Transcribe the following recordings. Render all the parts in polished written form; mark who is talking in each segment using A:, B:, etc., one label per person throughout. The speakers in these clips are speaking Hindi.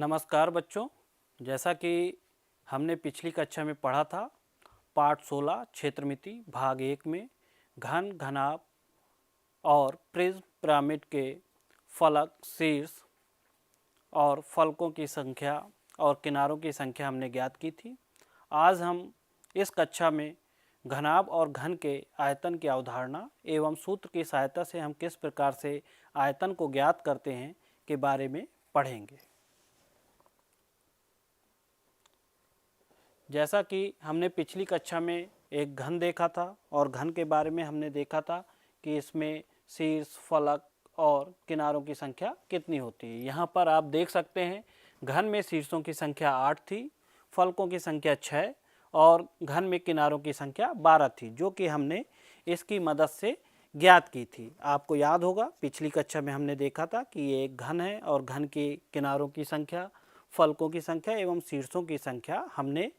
A: नमस्कार बच्चों। जैसा कि हमने पिछली कक्षा में पढ़ा था, पाठ 16 क्षेत्रमिति भाग 1 में घन, घनाभ और प्रिज्म पिरामिड के फलक, शीर्ष और फलकों की संख्या और किनारों की संख्या हमने ज्ञात की थी। आज हम इस कक्षा में घनाभ और घन के आयतन की अवधारणा एवं सूत्र की सहायता से हम किस प्रकार से आयतन को ज्ञात करते हैं के बारे में पढ़ेंगे। जैसा कि हमने पिछली कक्षा में एक घन देखा था और घन के बारे में हमने देखा था कि इसमें शीर्ष, फलक और किनारों की संख्या कितनी होती है। यहाँ पर आप देख सकते हैं घन में शीर्षों की संख्या 8 थी, फलकों की संख्या 6 और घन में किनारों की संख्या 12 थी, जो कि हमने इसकी मदद से ज्ञात की थी। आपको याद होगा पिछली कक्षा में हमने देखा था कि ये एक घन है और घन के किनारों की संख्या, फलकों की संख्या एवं शीर्षों की संख्या हमने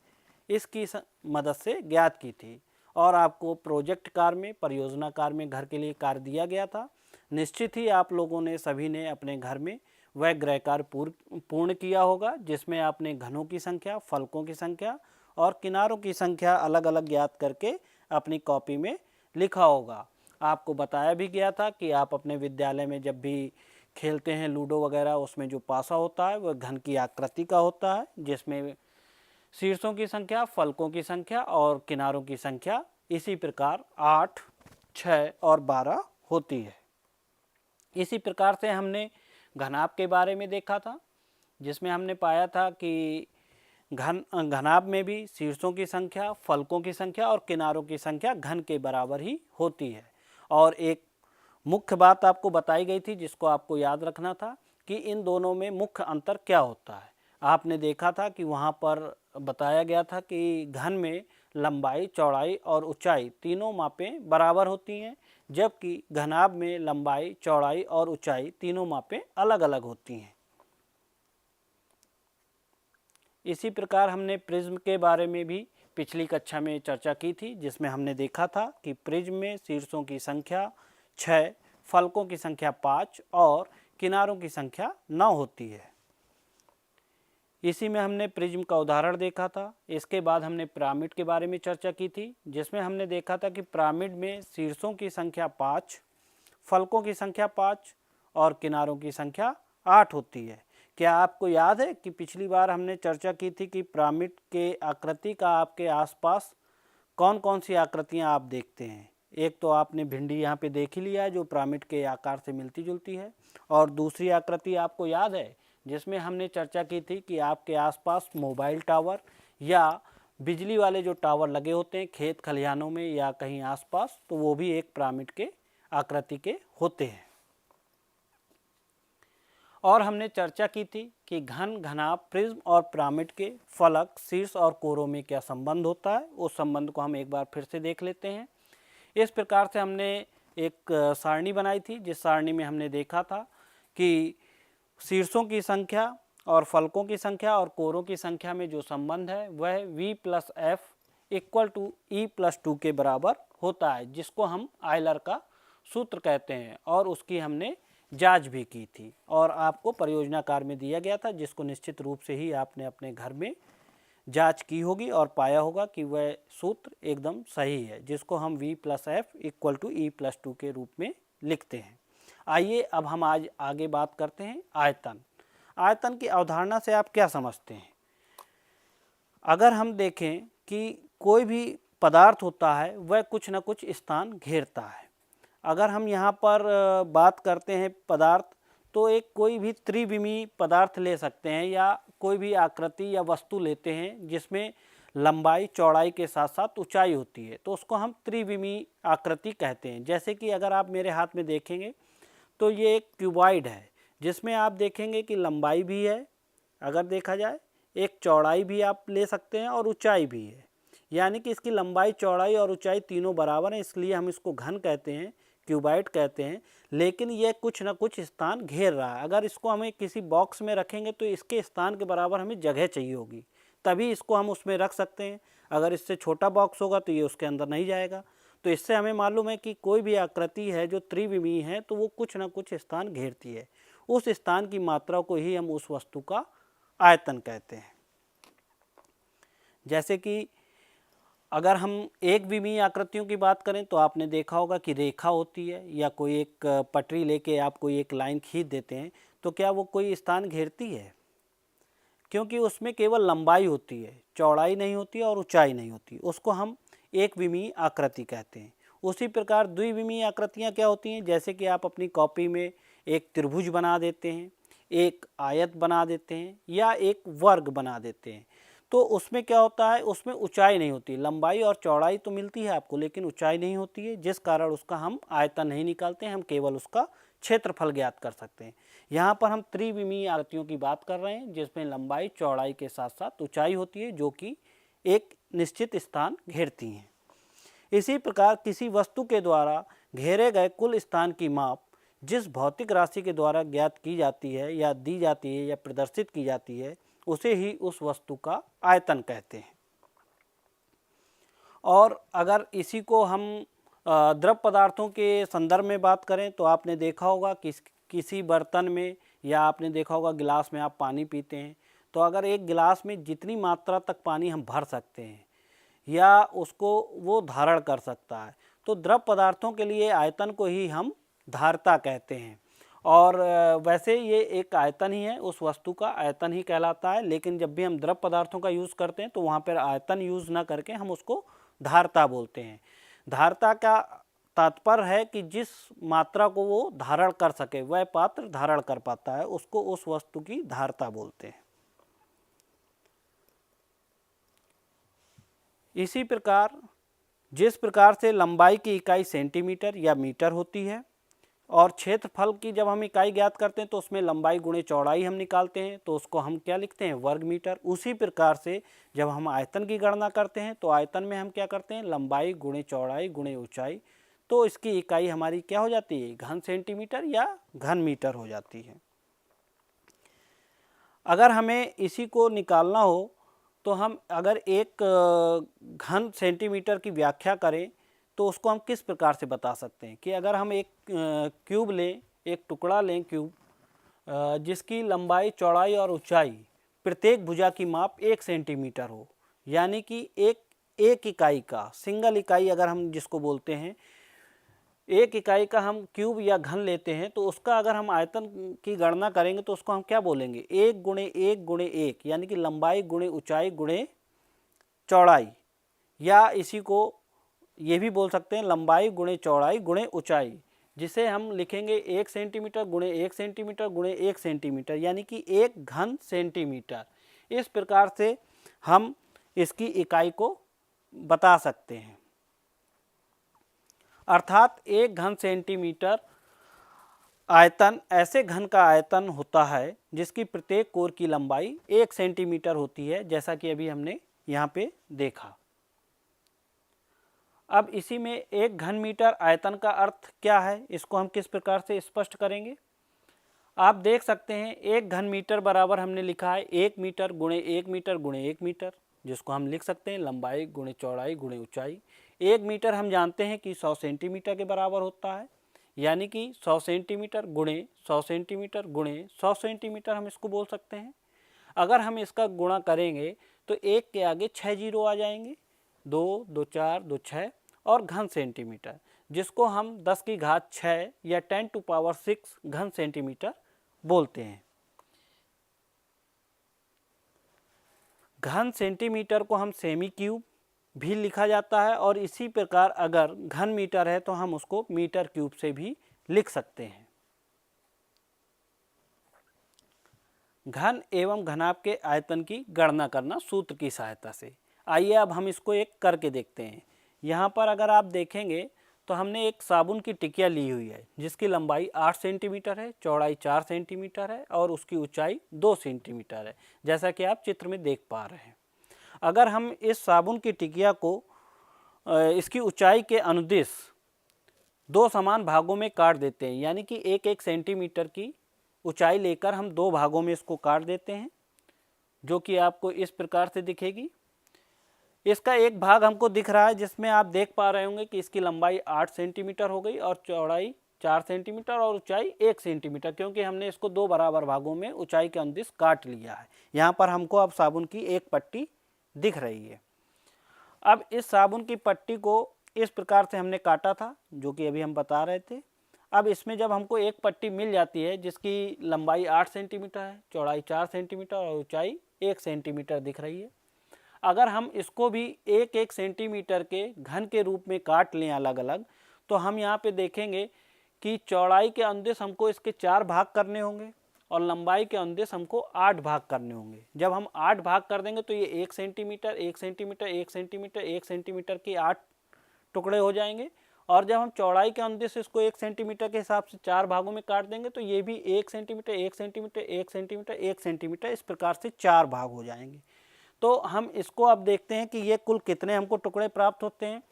A: इसकी मदद से ज्ञात की थी। और आपको प्रोजेक्ट कार्य में, परियोजना कार्य में घर के लिए कार्य दिया गया था। निश्चित ही आप लोगों ने सभी ने अपने घर में वह गृह कार्य पूर्ण किया होगा, जिसमें आपने घनों की संख्या, फलकों की संख्या और किनारों की संख्या अलग अलग ज्ञात करके अपनी कॉपी में लिखा होगा। आपको बताया भी गया था कि आप अपने विद्यालय में जब भी खेलते हैं लूडो वगैरह, उसमें जो पासा होता है वह घन की आकृति का होता है, जिसमें शीर्षों की संख्या, फलकों की संख्या और किनारों की संख्या इसी प्रकार 8, 6 और 12 होती है। इसी प्रकार से हमने घनाभ के बारे में देखा था, जिसमें हमने पाया था कि घनाभ में भी शीर्षों की संख्या, फलकों की संख्या और किनारों की संख्या घन के बराबर ही होती है। और एक मुख्य बात आपको बताई गई थी जिसको आपको याद रखना था कि इन दोनों में मुख्य अंतर क्या होता है। आपने देखा था कि वहाँ पर बताया गया था कि घन में लंबाई, चौड़ाई और ऊंचाई तीनों मापें बराबर होती हैं, जबकि घनाभ में लंबाई, चौड़ाई और ऊंचाई तीनों मापें अलग अलग होती हैं। इसी प्रकार हमने प्रिज्म के बारे में भी पिछली कक्षा में चर्चा की थी, जिसमें हमने देखा था कि प्रिज्म में शीर्षों की संख्या 6, फलकों की संख्या 5 और किनारों की संख्या 9 होती है। इसी में हमने प्रिज्म का उदाहरण देखा था। इसके बाद हमने पिरामिड के बारे में चर्चा की थी, जिसमें हमने देखा था कि पिरामिड में शीर्षों की संख्या 5, फलकों की संख्या 5 और किनारों की संख्या 8 होती है। क्या आपको याद है कि पिछली बार हमने चर्चा की थी कि पिरामिड के आकृति का आपके आसपास कौन कौन सी आकृतियां आप देखते हैं। एक तो आपने भिंडी यहाँ पे देख ही लिया है, जो पिरामिड के आकार से मिलती जुलती है, और दूसरी आकृति आपको याद है जिसमें हमने चर्चा की थी कि आपके आसपास मोबाइल टावर या बिजली वाले जो टावर लगे होते हैं खेत खलिहानों में या कहीं आसपास, तो वो भी एक पिरामिड के आकृति के होते हैं। और हमने चर्चा की थी कि घन, घनाभ, प्रिज्म और पिरामिड के फलक, शीर्ष और कोरों में क्या संबंध होता है। उस संबंध को हम एक बार फिर से देख लेते हैं। इस प्रकार से हमने एक सारणी बनाई थी, जिस सारणी में हमने देखा था कि शीर्षों की संख्या और फलकों की संख्या और कोरों की संख्या में जो संबंध है वह v+f = e+2 के बराबर होता है, जिसको हम आयलर का सूत्र कहते हैं। और उसकी हमने जांच भी की थी और आपको परियोजना कार्य में दिया गया था, जिसको निश्चित रूप से ही आपने अपने घर में जांच की होगी और पाया होगा कि वह सूत्र एकदम सही है, जिसको हम v+f = e+2 के रूप में लिखते हैं। आइए अब हम आज आगे बात करते हैं आयतन। आयतन की अवधारणा से आप क्या समझते हैं? अगर हम देखें कि कोई भी पदार्थ होता है वह कुछ न कुछ स्थान घेरता है। अगर हम यहाँ पर बात करते हैं पदार्थ, तो एक कोई भी त्रिविमीय पदार्थ ले सकते हैं या कोई भी आकृति या वस्तु लेते हैं जिसमें लंबाई, चौड़ाई के साथ साथ ऊंचाई होती है, तो उसको हम त्रिविमीय आकृति कहते हैं। जैसे कि अगर आप मेरे हाथ में देखेंगे तो ये एक क्यूबॉइड है, जिसमें आप देखेंगे कि लंबाई भी है, अगर देखा जाए एक चौड़ाई भी आप ले सकते हैं और ऊंचाई भी है, यानी कि इसकी लंबाई, चौड़ाई और ऊंचाई तीनों बराबर हैं, इसलिए हम इसको घन कहते हैं, क्यूबॉइड कहते हैं। लेकिन यह कुछ न कुछ स्थान घेर रहा है। अगर इसको हमें किसी बॉक्स में रखेंगे तो इसके स्थान के बराबर हमें जगह चाहिए होगी, तभी इसको हम उसमें रख सकते हैं। अगर इससे छोटा बॉक्स होगा तो ये उसके अंदर नहीं जाएगा। तो इससे हमें मालूम है कि कोई भी आकृति है जो त्रिविमीय है तो वो कुछ न कुछ स्थान घेरती है। उस स्थान की मात्रा को ही हम उस वस्तु का आयतन कहते हैं। जैसे कि अगर हम एक विमीय आकृतियों की बात करें तो आपने देखा होगा कि रेखा होती है या कोई एक पटरी लेके आप कोई एक लाइन खींच देते हैं तो क्या वो कोई स्थान घेरती है? क्योंकि उसमें केवल लंबाई होती है, चौड़ाई नहीं होती और ऊंचाई नहीं होती, उसको हम एक विमीय आकृति कहते हैं। उसी प्रकार द्विविमीय आकृतियाँ क्या होती हैं? जैसे कि आप अपनी कॉपी में एक त्रिभुज बना देते हैं, एक आयत बना देते हैं या एक वर्ग बना देते हैं, तो उसमें क्या होता है, उसमें ऊंचाई नहीं होती, लंबाई और चौड़ाई तो मिलती है आपको लेकिन ऊंचाई नहीं होती है, जिस कारण उसका हम आयतन नहीं निकालते हैं, हम केवल उसका क्षेत्रफल ज्ञात कर सकते हैं। यहाँ पर हम त्रिविमीय आकृतियों की बात कर रहे हैं जिसमें लंबाई चौड़ाई के साथ साथ ऊंचाई होती है जो कि एक निश्चित स्थान घेरती हैं। इसी प्रकार किसी वस्तु के द्वारा घेरे गए कुल स्थान की माप जिस भौतिक राशि के द्वारा ज्ञात की जाती है या दी जाती है या प्रदर्शित की जाती है उसे ही उस वस्तु का आयतन कहते हैं। और अगर इसी को हम द्रव पदार्थों के संदर्भ में बात करें तो आपने देखा होगा कि किसी बर्तन में या आपने देखा होगा गिलास में आप पानी पीते हैं तो अगर एक गिलास में जितनी मात्रा तक पानी हम भर सकते हैं या उसको वो धारण कर सकता है तो द्रव पदार्थों के लिए आयतन को ही हम धारता कहते हैं। और वैसे ये एक आयतन ही है, उस वस्तु का आयतन ही कहलाता है, लेकिन जब भी हम द्रव पदार्थों का यूज़ करते हैं तो वहाँ पर आयतन यूज़ ना करके हम उसको धारता बोलते हैं। धारता का तात्पर्य है कि जिस मात्रा को वो धारण कर सके, वह पात्र धारण कर पाता है, उसको उस वस्तु की धारता बोलते हैं। इसी प्रकार जिस प्रकार से लंबाई की इकाई सेंटीमीटर या मीटर होती है और क्षेत्रफल की जब हम इकाई ज्ञात करते हैं तो उसमें लंबाई गुणे चौड़ाई हम निकालते हैं तो उसको हम क्या लिखते हैं, वर्ग मीटर। उसी प्रकार से जब हम आयतन की गणना करते हैं तो आयतन में हम क्या करते हैं, लंबाई गुणे चौड़ाई गुणे ऊंचाई, तो इसकी इकाई हमारी क्या हो जाती है, घन सेंटीमीटर या घन मीटर हो जाती है। अगर हमें इसी को निकालना हो तो हम अगर एक घन सेंटीमीटर की व्याख्या करें तो उसको हम किस प्रकार से बता सकते हैं कि अगर हम एक क्यूब लें, एक टुकड़ा लें क्यूब जिसकी लंबाई चौड़ाई और ऊंचाई प्रत्येक भुजा की माप 1 सेंटीमीटर हो, यानी कि एक इकाई का सिंगल इकाई अगर हम जिसको बोलते हैं, एक इकाई का हम क्यूब या घन लेते हैं तो उसका अगर हम आयतन की गणना करेंगे तो उसको हम क्या बोलेंगे, 1 गुणे 1 गुणे 1, यानी कि लंबाई गुणे ऊंचाई गुणे चौड़ाई, या इसी को ये भी बोल सकते हैं लंबाई गुणे चौड़ाई गुणे ऊंचाई, जिसे हम लिखेंगे 1 सेंटीमीटर गुणे 1 सेंटीमीटर गुणे 1 सेंटीमीटर, यानी कि 1 घन सेंटीमीटर। इस प्रकार से हम इसकी इकाई को बता सकते हैं। अर्थात 1 घन सेंटीमीटर आयतन ऐसे घन का आयतन होता है जिसकी प्रत्येक कोर की लंबाई 1 सेंटीमीटर होती है, जैसा कि अभी हमने यहाँ पे देखा। अब इसी में 1 घन मीटर आयतन का अर्थ क्या है, इसको हम किस प्रकार से स्पष्ट करेंगे। आप देख सकते हैं 1 घन मीटर बराबर हमने लिखा है 1 मीटर गुणे 1 मीटर गुणे 1 मीटर, जिसको हम लिख सकते हैं लंबाई गुणे चौड़ाई गुणे ऊंचाई। 1 मीटर हम जानते हैं कि 100 सेंटीमीटर के बराबर होता है, यानी कि 100 सेंटीमीटर गुणे 100 सेंटीमीटर गुणे 100 सेंटीमीटर हम इसको बोल सकते हैं। अगर हम इसका गुणा करेंगे तो 1 के आगे 6 जीरो आ जाएंगे, 2 2 4 2 6 और घन सेंटीमीटर, जिसको हम 10 की घात 6 या 10 टू पावर 6 घन सेंटीमीटर बोलते हैं। घन सेंटीमीटर को हम सेमी क्यूब भी लिखा जाता है और इसी प्रकार अगर घन मीटर है तो हम उसको मीटर क्यूब से भी लिख सकते हैं। घन एवं घनाभ के आयतन की गणना करना सूत्र की सहायता से। आइए अब हम इसको एक करके देखते हैं। यहाँ पर अगर आप देखेंगे तो हमने एक साबुन की टिकिया ली हुई है जिसकी लंबाई 8 सेंटीमीटर है, चौड़ाई 4 सेंटीमीटर है और उसकी ऊंचाई 2 सेंटीमीटर है, जैसा कि आप चित्र में देख पा रहे हैं। अगर हम इस साबुन की टिकिया को इसकी ऊंचाई के अनुदिश 2 समान भागों में काट देते हैं, यानी कि 1-1 सेंटीमीटर की ऊंचाई लेकर हम 2 भागों में इसको काट देते हैं, जो कि आपको इस प्रकार से दिखेगी। इसका एक भाग हमको दिख रहा है जिसमें आप देख पा रहे होंगे कि इसकी लंबाई 8 सेंटीमीटर हो गई और चौड़ाई 4 सेंटीमीटर और ऊंचाई 1 सेंटीमीटर, क्योंकि हमने इसको 2 बराबर भागों में ऊंचाई के अनुदिश काट लिया है। यहाँ पर हमको अब साबुन की एक पट्टी दिख रही है। अब इस साबुन की पट्टी को इस प्रकार से हमने काटा था, जो कि अभी हम बता रहे थे। अब इसमें जब हमको एक पट्टी मिल जाती है जिसकी लंबाई 8 सेंटीमीटर है, चौड़ाई 4 सेंटीमीटर और ऊंचाई 1 सेंटीमीटर दिख रही है, अगर हम इसको भी 1-1 सेंटीमीटर के घन के रूप में काट लें अलग अलग, तो हम यहाँ पे देखेंगे कि चौड़ाई के अनुदिश हमको इसके 4 भाग करने होंगे और लंबाई के अनुदिश हमको 8 भाग करने होंगे। जब हम 8 भाग कर देंगे तो ये 1 सेंटीमीटर 1 सेंटीमीटर 1 सेंटीमीटर 1 सेंटीमीटर की 8 टुकड़े हो जाएंगे। और जब हम चौड़ाई के अनुदिश इसको 1 सेंटीमीटर के हिसाब से 4 भागों में काट देंगे तो ये भी 1 सेंटीमीटर 1 सेंटीमीटर 1 सेंटीमीटर 1 सेंटीमीटर इस प्रकार से 4 भाग हो जाएंगे। तो हम इसको अब देखते हैं कि ये कुल कितने हमको टुकड़े प्राप्त होते हैं।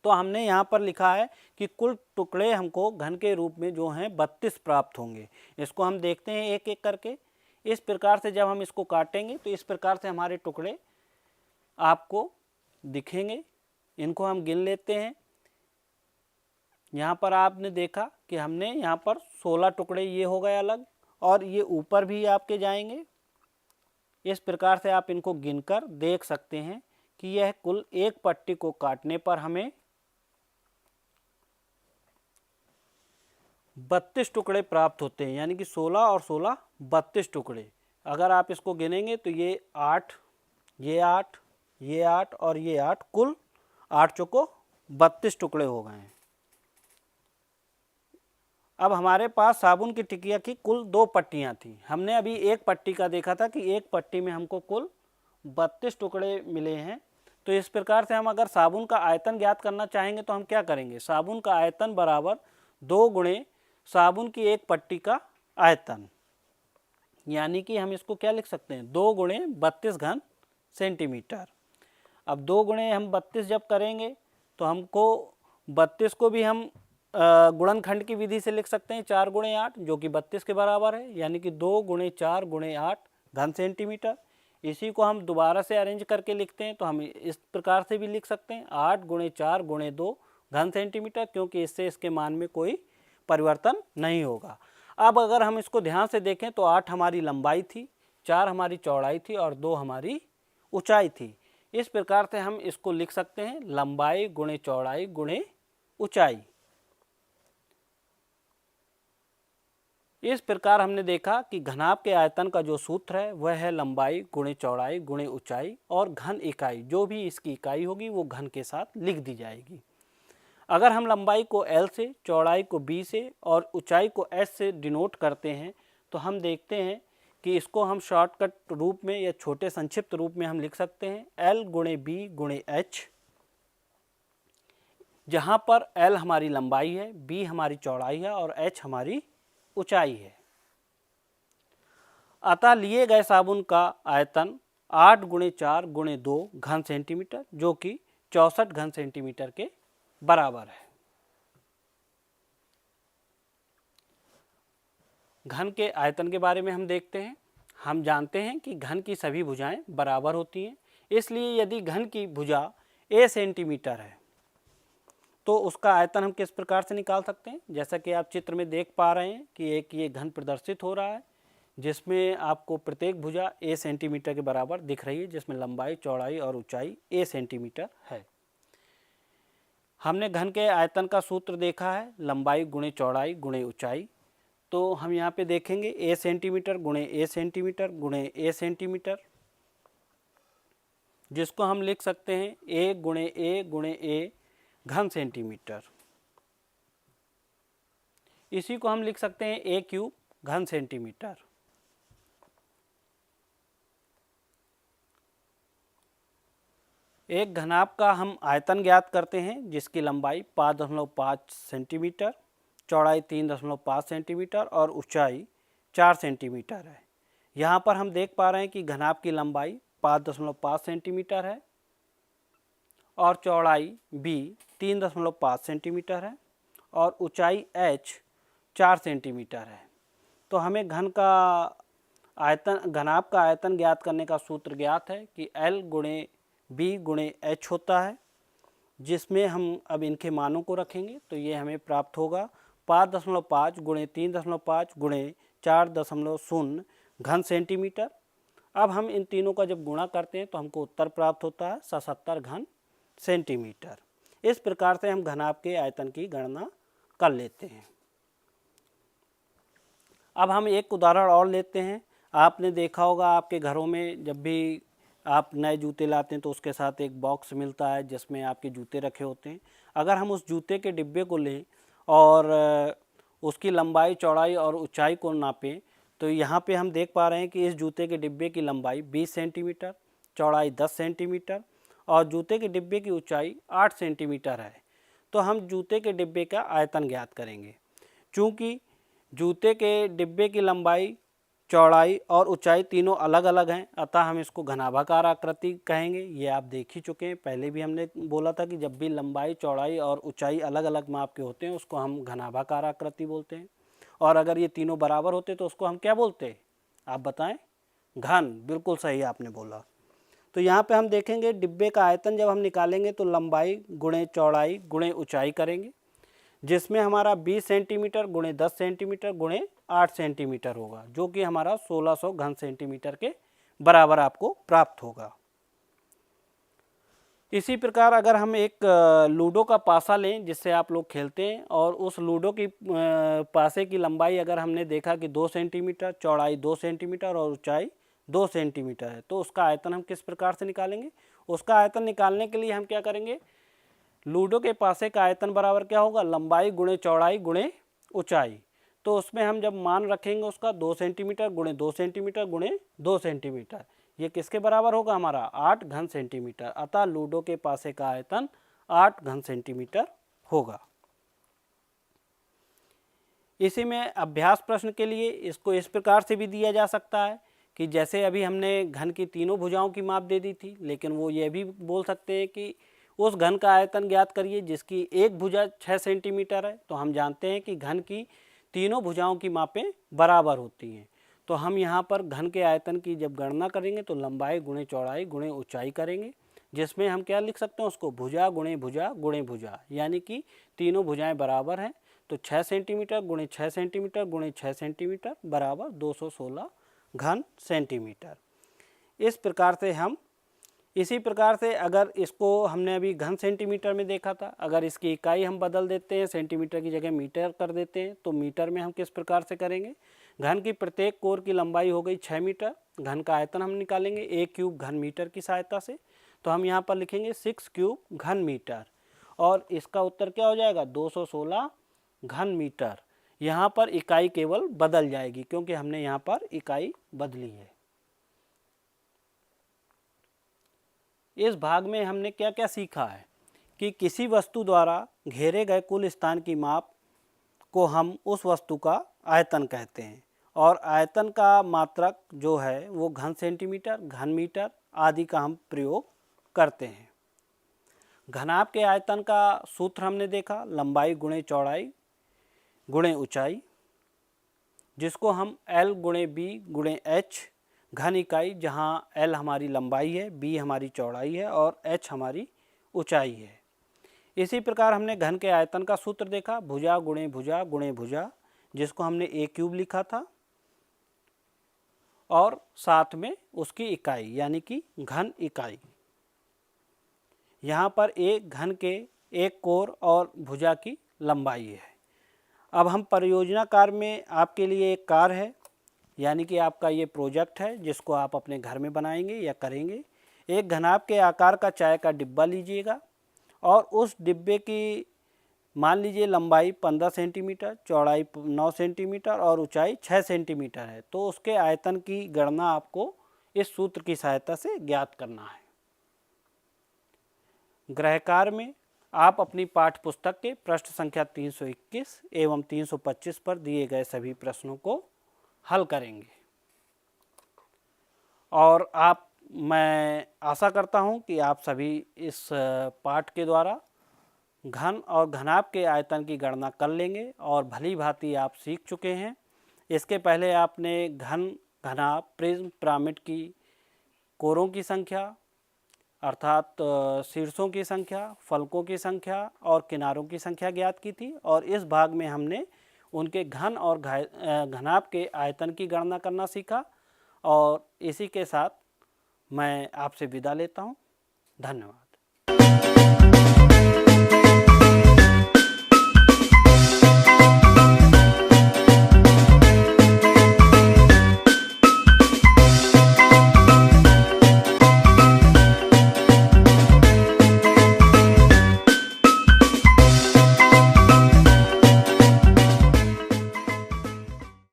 A: तो हमने यहाँ पर लिखा है कि कुल टुकड़े हमको घन के रूप में जो हैं 32 प्राप्त होंगे। इसको हम देखते हैं एक एक करके। इस प्रकार से जब हम इसको काटेंगे तो इस प्रकार से हमारे टुकड़े आपको दिखेंगे। इनको हम गिन लेते हैं। यहाँ पर आपने देखा कि हमने यहाँ पर 16 टुकड़े ये हो गए अलग, और ये ऊपर भी आपके जाएंगे। इस प्रकार से आप इनको गिनकर देख सकते हैं कि यह कुल एक पट्टी को काटने पर हमें 32 टुकड़े प्राप्त होते हैं, यानी कि 16 और 16 32 टुकड़े। अगर आप इसको गिनेंगे तो ये 8, ये 8, ये 8 और ये 8, कुल 8 चौको 32 टुकड़े हो गए हैं। अब हमारे पास साबुन की टिकिया की कुल 2 पट्टियाँ थी। हमने अभी एक पट्टी का देखा था कि एक पट्टी में हमको कुल 32 टुकड़े मिले हैं। तो इस प्रकार से हम अगर साबुन का आयतन ज्ञात करना चाहेंगे तो हम क्या करेंगे, साबुन का आयतन बराबर 2 गुणे साबुन की एक पट्टी का आयतन, यानी कि हम इसको क्या लिख सकते हैं, 2 गुणे 32 घन सेंटीमीटर। अब 2 गुणे हम 32 जब करेंगे तो हमको 32 को भी हम गुणनखंड की विधि से लिख सकते हैं 4 गुणे 8, जो कि 32 के बराबर है, यानी कि 2 गुणे 4 गुणे 8 घन सेंटीमीटर। इसी को हम दोबारा से अरेंज करके लिखते हैं तो हम इस प्रकार से भी लिख सकते हैं 8 गुणे 4 गुणे 2 घन सेंटीमीटर, क्योंकि इससे इसके मान में कोई परिवर्तन नहीं होगा। अब अगर हम इसको ध्यान से देखें तो 8 हमारी लंबाई थी, 4 हमारी चौड़ाई थी और 2 हमारी ऊंचाई थी। इस प्रकार से हम इसको लिख सकते हैं लंबाई गुणे चौड़ाई गुणे ऊंचाई। इस प्रकार हमने देखा कि घनाभ के आयतन का जो सूत्र है वह है लंबाई गुणे चौड़ाई गुणे ऊंचाई, और घन इकाई जो भी इसकी इकाई होगी वो घन के साथ लिख दी जाएगी। अगर हम लंबाई को L से, चौड़ाई को B से और ऊंचाई को S से डिनोट करते हैं तो हम देखते हैं कि इसको हम शॉर्टकट रूप में या छोटे संक्षिप्त रूप में हम लिख सकते हैं L गुणे B गुणे H, जहाँ पर L हमारी लंबाई है, B हमारी चौड़ाई है और H हमारी ऊंचाई है। अतः लिए गए साबुन का आयतन 8 गुणे 4 गुणे 2 घन सेंटीमीटर, जो कि 64 घन सेंटीमीटर के बराबर है। घन के आयतन के बारे में हम देखते हैं। हम जानते हैं कि घन की सभी भुजाएं बराबर होती हैं, इसलिए यदि घन की भुजा a सेंटीमीटर है तो उसका आयतन हम किस प्रकार से निकाल सकते हैं। जैसा कि आप चित्र में देख पा रहे हैं कि एक ये घन प्रदर्शित हो रहा है जिसमें आपको प्रत्येक भुजा a सेंटीमीटर के बराबर दिख रही है, जिसमें लंबाई चौड़ाई और ऊंचाई a सेंटीमीटर है। हमने घन के आयतन का सूत्र देखा है लंबाई गुणे चौड़ाई गुणे ऊंचाई। तो हम यहाँ पे देखेंगे a सेंटीमीटर गुणे a सेंटीमीटर गुणे a सेंटीमीटर, जिसको हम लिख सकते हैं a गुणे a घन सेंटीमीटर। इसी को हम लिख सकते हैं a क्यूब घन सेंटीमीटर। एक घनाभ का हम आयतन ज्ञात करते हैं जिसकी लंबाई 5.5 सेंटीमीटर, चौड़ाई 3.5 सेंटीमीटर और ऊंचाई 4 सेंटीमीटर है। यहाँ पर हम देख पा रहे हैं कि घनाभ की लंबाई 5.5 सेंटीमीटर है और चौड़ाई b 3.5 सेंटीमीटर है और ऊंचाई h 4 सेंटीमीटर है। तो हमें घनाभ का आयतन ज्ञात करने का सूत्र ज्ञात है कि L गुणे B गुणे H होता है, जिसमें हम अब इनके मानों को रखेंगे तो ये हमें प्राप्त होगा 5.5 गुणे 3.5 गुणे 4.0 घन सेंटीमीटर। अब हम इन तीनों का जब गुणा करते हैं तो हमको उत्तर प्राप्त होता है 77 घन सेंटीमीटर। इस प्रकार से हम घनाभ के आयतन की गणना कर लेते हैं। अब हम एक उदाहरण और लेते हैं। आपने देखा होगा आपके घरों में जब भी आप नए जूते लाते हैं तो उसके साथ एक बॉक्स मिलता है जिसमें आपके जूते रखे होते हैं। अगर हम उस जूते के डिब्बे को लें और उसकी लंबाई, चौड़ाई और ऊंचाई को नापें तो यहाँ पे हम देख पा रहे हैं कि इस जूते के डिब्बे की लंबाई 20 सेंटीमीटर, चौड़ाई 10 सेंटीमीटर और जूते के डिब्बे की ऊंचाई 8 सेंटीमीटर है। तो हम जूते के डिब्बे का आयतन ज्ञात करेंगे। चूँकि जूते के डिब्बे की लंबाई, चौड़ाई और ऊंचाई तीनों अलग अलग हैं, अतः हम इसको घनाभाकार आकृति कहेंगे। ये आप देख ही चुके हैं, पहले भी हमने बोला था कि जब भी लंबाई, चौड़ाई और ऊंचाई अलग अलग माप के होते हैं उसको हम घनाभाकार आकृति बोलते हैं। और अगर ये तीनों बराबर होते तो उसको हम क्या बोलते हैं, आप बताएं? घन। बिल्कुल सही आपने बोला। तो यहाँ पे हम देखेंगे डिब्बे का आयतन जब हम निकालेंगे तो लंबाई गुणे चौड़ाई गुणे ऊंचाई करेंगे, जिसमें हमारा 20 सेंटीमीटर गुणे 10 सेंटीमीटर गुणे 8 सेंटीमीटर होगा, जो कि हमारा 1600 घन सेंटीमीटर के बराबर आपको प्राप्त होगा। इसी प्रकार अगर हम एक लूडो का पासा लें जिससे आप लोग खेलते हैं और उस लूडो की पासे की लंबाई अगर हमने देखा कि 2 सेंटीमीटर, चौड़ाई 2 सेंटीमीटर और ऊंचाई 2 सेंटीमीटर है, तो उसका आयतन हम किस प्रकार से निकालेंगे? उसका आयतन निकालने के लिए हम क्या करेंगे, लूडो के पासे का आयतन बराबर क्या होगा, लंबाई गुणे चौड़ाई गुणे ऊंचाई। तो उसमें हम जब मान रखेंगे उसका 2 सेंटीमीटर गुणे 2 सेंटीमीटर गुणे 2 सेंटीमीटर, ये किसके बराबर होगा, हमारा 8 घन सेंटीमीटर। अतः लूडो के पासे का आयतन 8 घन सेंटीमीटर होगा। इसी में अभ्यास प्रश्न के लिए इसको इस प्रकार से भी दिया जा सकता है कि जैसे अभी हमने घन की तीनों भुजाओं की माप दे दी थी, लेकिन वो ये भी बोल सकते हैं कि उस घन का आयतन ज्ञात करिए जिसकी एक भुजा 6 सेंटीमीटर है। तो हम जानते हैं कि घन की तीनों भुजाओं की मापें बराबर होती हैं। तो हम यहाँ पर घन के आयतन की जब गणना करेंगे तो लंबाई गुणे चौड़ाई गुणे ऊंचाई करेंगे, जिसमें हम क्या लिख सकते हैं उसको, भुजा गुणे भुजा गुणे भुजा, यानी कि तीनों भुजाएं बराबर हैं। तो 6 सेंटीमीटर गुणे 6 सेंटीमीटर गुणे 6 सेंटीमीटर बराबर 216 घन सेंटीमीटर। इस प्रकार से हम, इसी प्रकार से अगर इसको हमने अभी घन सेंटीमीटर में देखा था, अगर इसकी इकाई हम बदल देते हैं, सेंटीमीटर की जगह मीटर कर देते हैं, तो मीटर में हम किस प्रकार से करेंगे, घन की प्रत्येक कोर की लंबाई हो गई 6 मीटर, घन का आयतन हम निकालेंगे 1 क्यूब घन मीटर की सहायता से। तो हम यहाँ पर लिखेंगे 6 क्यूब घन मीटर और इसका उत्तर क्या हो जाएगा, 216 घन मीटर। यहाँ पर इकाई केवल बदल जाएगी क्योंकि हमने यहाँ पर इकाई बदली है। इस भाग में हमने क्या क्या सीखा है कि किसी वस्तु द्वारा घेरे गए कुल स्थान की माप को हम उस वस्तु का आयतन कहते हैं और आयतन का मात्रक जो है वो घन सेंटीमीटर, घन मीटर आदि का हम प्रयोग करते हैं। घनाभ के आयतन का सूत्र हमने देखा, लंबाई गुणे चौड़ाई गुणे ऊंचाई, जिसको हम L गुणे B गुणे H घन इकाई, जहाँ L हमारी लंबाई है, B हमारी चौड़ाई है और H हमारी ऊंचाई है। इसी प्रकार हमने घन के आयतन का सूत्र देखा, भुजा गुणे भुजा, जिसको हमने A क्यूब लिखा था और साथ में उसकी इकाई यानी कि घन इकाई। यहाँ पर एक घन के एक कोर और भुजा की लंबाई है। अब हम परियोजना कार्य में आपके लिए एक कार्य है, यानी कि आपका ये प्रोजेक्ट है जिसको आप अपने घर में बनाएंगे या करेंगे। एक घनाभ के आकार का चाय का डिब्बा लीजिएगा और उस डिब्बे की मान लीजिए लंबाई 15 सेंटीमीटर, चौड़ाई 9 सेंटीमीटर और ऊंचाई 6 सेंटीमीटर है। तो उसके आयतन की गणना आपको इस सूत्र की सहायता से ज्ञात करना है। गृह कार्य में आप अपनी पाठ्य पुस्तक के पृष्ठ संख्या 321 एवं 325 पर दिए गए सभी प्रश्नों को हल करेंगे और मैं आशा करता हूं कि आप सभी इस पाठ के द्वारा घन और घनाभ के आयतन की गणना कर लेंगे और भली भांति आप सीख चुके हैं। इसके पहले आपने घन, घनाभ, प्रिज्म, पिरामिड की कोरों की संख्या, अर्थात शीर्षों की संख्या, फलकों की संख्या और किनारों की संख्या ज्ञात की थी। और इस भाग में हमने उनके घन और घनाभ के आयतन की गणना करना सीखा। और इसी के साथ मैं आपसे विदा लेता हूँ। धन्यवाद।